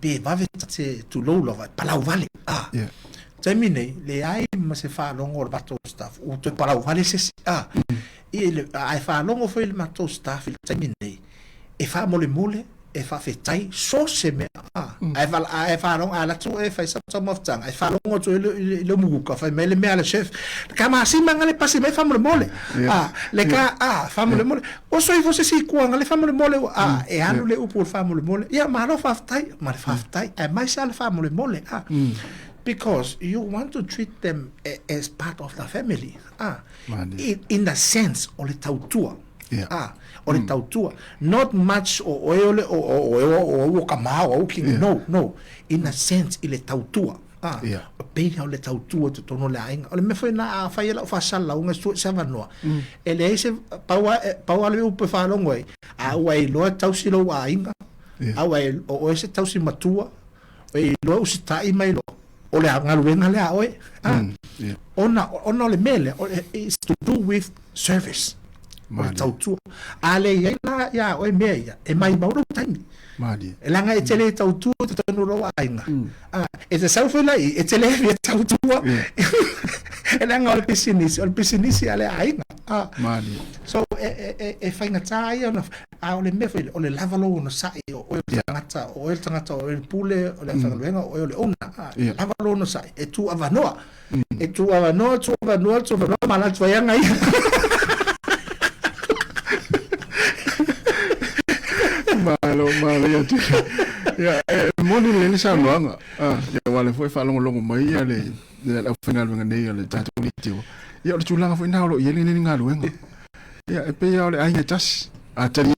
pe vavi te tu lo lova palau vale termine le ai ma se fa longo o bato staff o te palau vale se e ai fa longo foi il mato staff termine e fa mole e fa fetai so se me ai fa longo ala tu e fa some of tang ai fa longo tu le muka fa me ala chef kama si mangale pasi me fa mole le ka fa mole o so você si kuanga le fa mole e anu le upo fa mole ya ma lo fa tai e mai sa fa mole because you want to treat them as part of the family in the sense o le tautua o le tautua not much o kamao o king no in a sense ile tautua o peina o le tautua to tono le ainga o le me foi na fa ia fa sala unga stu savanoa ele ese paua le upe fa longo a wai lo tausi lo ainga a wai o ese tausi matua e lo ustai mai lo o le ngaluenga le oe ona le mele is to do with service o le tautua ale ia la ia o me ia e mai mauro taimi Mali. e langa e tele tautua te tonu ro ainga e te sau fela e tele via tautua e langa o pisinisi ale ainga Mali. so e fainga tai ona o le me o le lavalo no sai o tangata o le pule o le whakaluenga o le ona lavalo no sai e tu avanoa mala tuaianga ia malo ya tu ya moni le sa noanga ya wale foi fa longo mai ya le la final venga nei le tatu ni tio ya le tulanga foi na lo ye ni nga luenga ya e pe ya le ai tas atali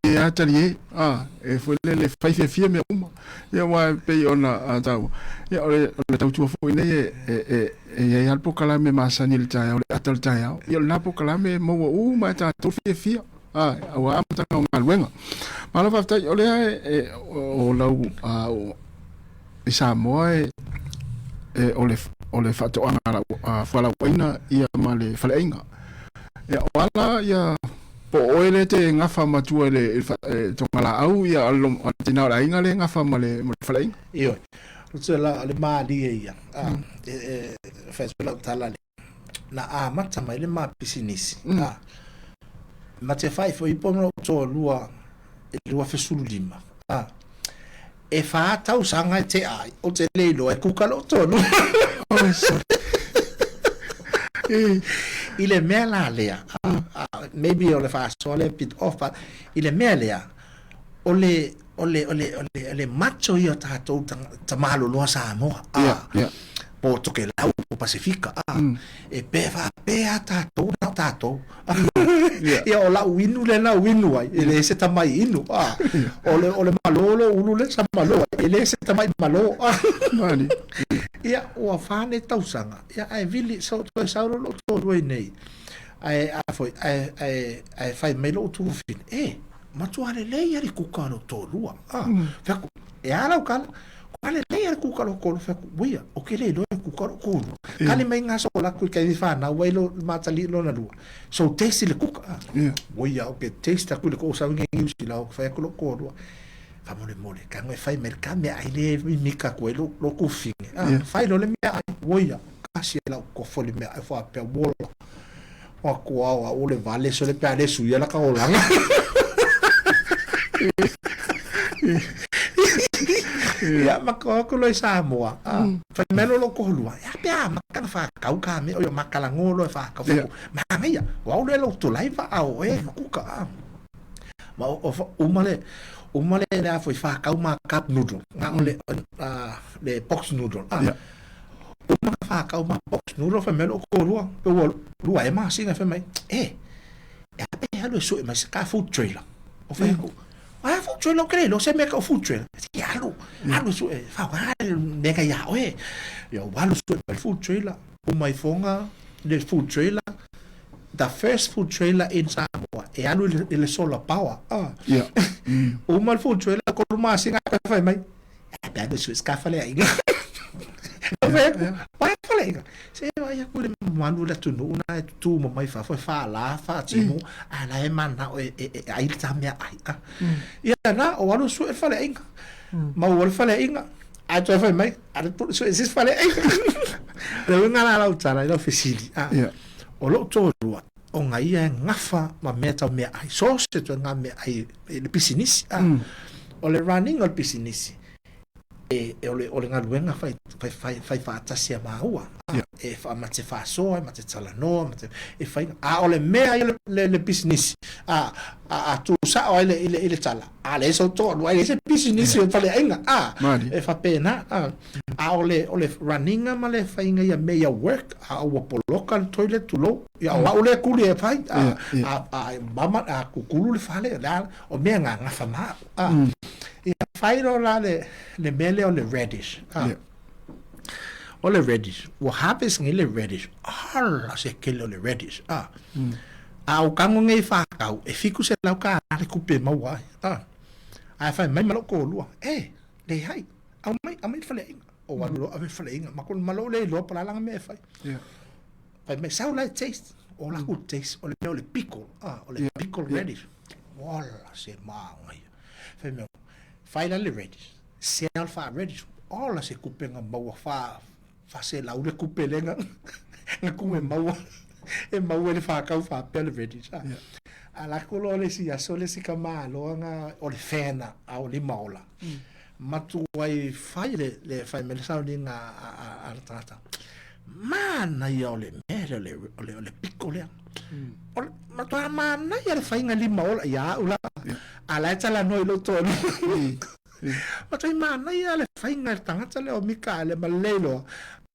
e foi le fai fia me uma ya wa pe ona tau ya le tau tu foi nei e ya po kala me masani le tai le atal tai ya la po kala me mo uma tatu fia wa amta nga luenga malo fa tai ole o lau o Samoa ole fa to anga fa la waina ia male fa inga ya wala ya po ole te ngafa matua le to ngala au ya alom tina la inga le ngafa male fa inga io tsela le mali ia fa spela tala na mata mai le ma pisinisi mate fai foi pono to lua fesulu lima e fa tau sanga te ai o te leilo e kukalo tonu ile mela lea maybe ole fa sole bit off but ile mela ole macho io tato tamalo lo Samoa po Tokelauan po Pasifika e pe tato ia o la winu le na winu ai ele se tamai inu ole malolo ulu le sa malo ele se tamai malo mani ia o fane tausanga ia ai vili so to sauro lo to nei ai fai melo tu fin ma tu ale le ia ri kukano to lua fa e ala o kala ale le ku ka lo ko fa buia o ke le lo ku ka ko kali mai nga so la ku ka ni fa na wai lo matali lo na lu so taste le ku buia o ke taste ku le ko sa ngi usi la o fa ko lo ko fa mole ka ngai fa mer ka me ai le mi ka ko lo ku fin fa lo le me ai buia ka si la ko fo le me ai fa pe bolo o ko o le vale so le pe ale su ya la ka o la ya makoko lo Samoa fa melo lo ko lua ya pe makana fa kau ka me o makala ngolo fa ka fa ma ngia wa o lo to lai fa o ku ka ma o male na fa kau ma cup noodle nga le box noodle o ma fa kau ma box noodle fa melo ko lua pe lua e ma singa fa mai ya pe lo so ma ka food trailer o fa ko food trailer lo se me ka food trailer ya lo so fa wa ne ka ya yo wa lo so food trailer o mai fonga the food trailer the first food trailer in Samoa e alo le solar power o mal food trailer ko ma singa fa mai da so ska fa le inga vai falei se vai por manu la tu no na tu mo mai fa la fa timo ala e mana ai ta me ai ia na o anu su falei inga ma o falei inga a tu fa mai a tu so es falei le nga la utara la ofisili o lo to o ngai ngafa ma meta me ai so se tu nga me ai le pisinisi o le running o pisinisi e ole nga luenga fai fa tasia maua e fa mate fa so mate tala no e fai ole mea le business tu sa ile tala ale so to no ile business e fa le inga e fa pena ole running ma le fa inga ya meia work o local toilet to lo ya ole kuli e fai mama kukulu le fa le o mea nga fa ma fai lo la le mele o le radish o le radish o harvest ngi le radish ala se kele o le radish o kango ngai fa ka e fiku se la ka le kupe ma wa fai mai malo ko lua le hai amai fa le o wa lo ave fa le ma ko malo le lo para la me fai fai me sa la taste o la ku taste o le pickle o le pickle radish wala se maanga ia fe me fai la le radish se alfa radish ola se kupenga maua fa se la ule kupelenga nga ku e maua le fa ka fa pele radish ala ko lo le si aso le si kama lo nga o le fena a o LIMA OLA matu wai fai le fai me le sounding a tata mana ia ole mere ole piccole ole matu mana ia le fai nga LIMA OLA ia ula ala tala noi lo tonu matu mana ia le fai nga tangata le o Mikaele malelo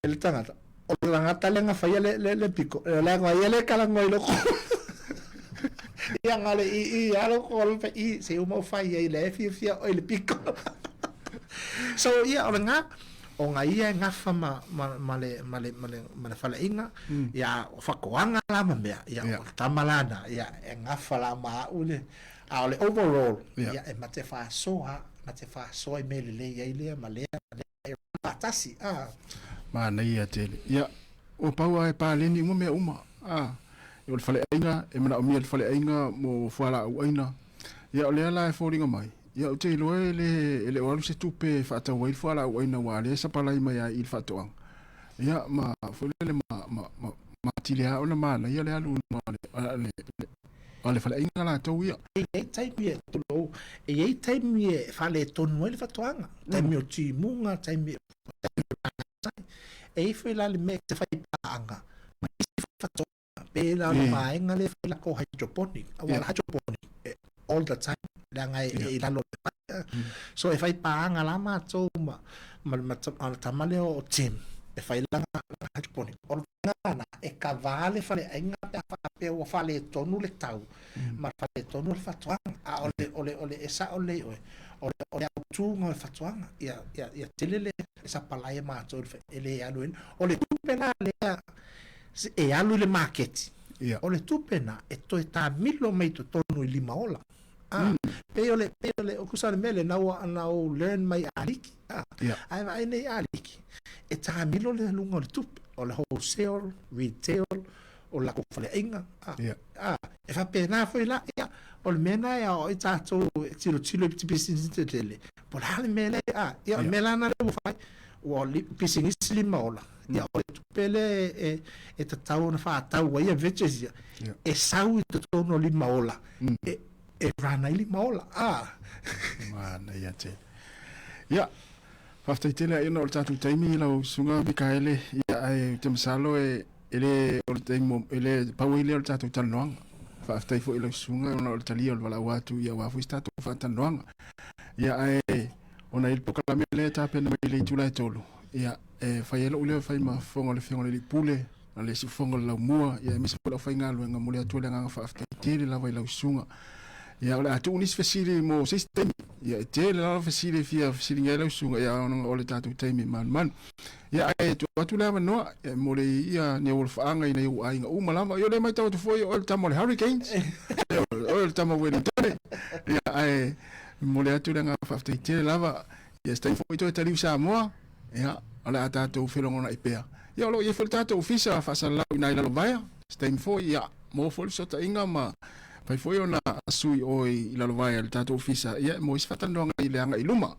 le tangata o tangata le nga fai le pico le nga ia le kala ngoi lo ia ngale i alo ko i se o mo fai ia le fia o le pico so ia o nga o nga ia nga fa male fala inga ia o fakoanga la mea ia o tamalana ia nga fa la ma ule a ole overall ia e mate fa so e mele le ia ile male patasi mana ia tele ia o paua e pa leni mo me uma o fale inga e mana o mi fale inga mo fala o ina ia ole la e foringa mai ia o te loe le o se tupe fa ta wai fala o ina wa le sa pala mai ia il fatoang ia ma fole le ma tilia ona mana ia le alu ale fale inga la to ia e tai mi to lo e tai mi fale to no le fatoanga tai mi o ti munga tai mi e foi la le me te fai paanga ma fatoanga pela mai ngale la ko hydroponic awal hydroponic all the time la ngai la lo so if I paanga la ma to ma tamale o tim if I la hydroponic or ngana e cavale fale ainga fa pe o fale tonu le tau ma fale tonu le fatoanga ole esa ole tu ngol fatoanga ia telele esa palaia ma to ele aluin ole tu pena le e alu le market o le tupena e to ta milo mai to tonu i LIMA OLA peole o kusane mele na learn mai aliki ai nei aliki e ta milo le lunga le tupe o le wholesale retail o la kofale inga e fa pena foi la o le mena ya o ta to tilo business tele por hale mele mela na le fai o li business LIMA OLA ia o le tupele e ta tau na fa tau wa ia veches e sau to tono LIMA OLA e rana LIMA OLA mana ia te ia fafta tele ina o tatu taimi la sunga Mikaele ia ai te masalo ele o taimo ele pawe ile o tatu tanong fafta fo ile sunga o tali o wala watu ia wa fu statu fa tanong ia ai ona il pokala mele ta pena mele tula tolo ia fai elo ule fai ma fongo le fongo le pule ale si fongo la mua ia mi se pola fai ngalo nga mole atu le nga fa afta tele la vai la sunga ia ole atu unis fesili mo system ia tele la fesili fia fesili ngelo sunga ia ona ole tatu taimi man ia tu atu la no mole ia ne ul faanga ina u ai nga uma lava yo le mai tau tu foi o tamo le hurricanes o tamo Wellington ia mole atu le nga fa afta tele lava ia stai foi to tali Sāmoa ia ala tatou felongona ipea ia lo ia fel tatou ofisa fa sala ina ila lovaia stain foi ia mo fol sota inga ma pai foi ona sui oi ila lovaia le tatou ofisa ia mo isfatando nga ile anga iluma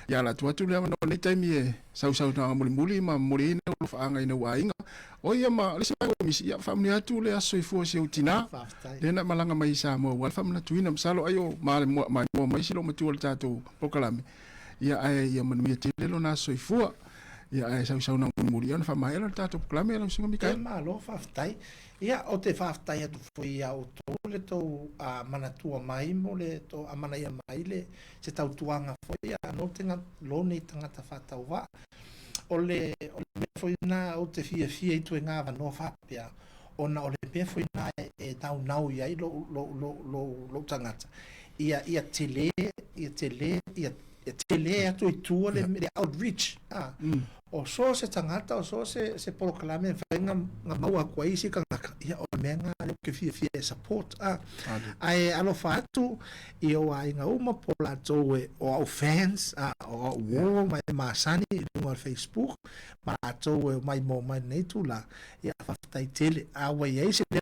ia la tuatu le no le taimi sau na muli ma muli no fa anga ina wa inga o ia ma le sa misi ia famni atu le aso ifo se utina le na malanga mai Sāmoa wa famna tuina msalo ayo ma mai silo matu le tatou pokalame ia ia manu tele lo na so ifo ia sau na muri ona fa mai ala tato klame ala singa Mikaele ma lo faftai ia o te faftai atu foi au to le to a manatua mai mo le to a mana ia mai le se tautuanga foi ia no tenga lo nei tanga ta fata wa ole foi na o te fia tu nga va no fa pia ona ole pe foi na e tau nau ia lo tangata ia tele atu i tua le outreach o so se tangata o so se proklame fainga nga maua kwa isi ka ia o menga le ke fie support ai alo fatu I o ai nga uma pola towe o fans o wo mai masani no Facebook ma towe mai mo mai netula ia fatai tele awa ia se le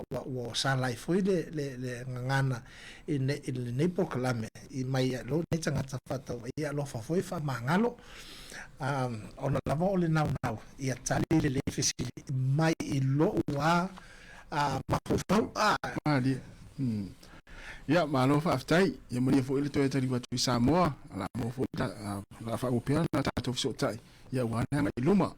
o sa life foi le ngana ne proklame I mai lo ne tangata fatu ia lo fa foi fa mangalo ona lava o le nau ia tali le fesi mai I lo wa mafufau ali ia malo fa aftai ia mo fo ile to e tari watu Samoa ala mo fo la fa opera na tato so tai ia wana mai luma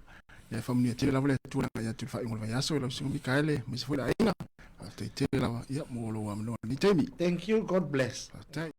ia famnia tele la vole tu la ia tu fa ngol vai aso la so Mikaele me se foi la ina aftai tele la ia mo lo wa no ni temi thank you God bless aftai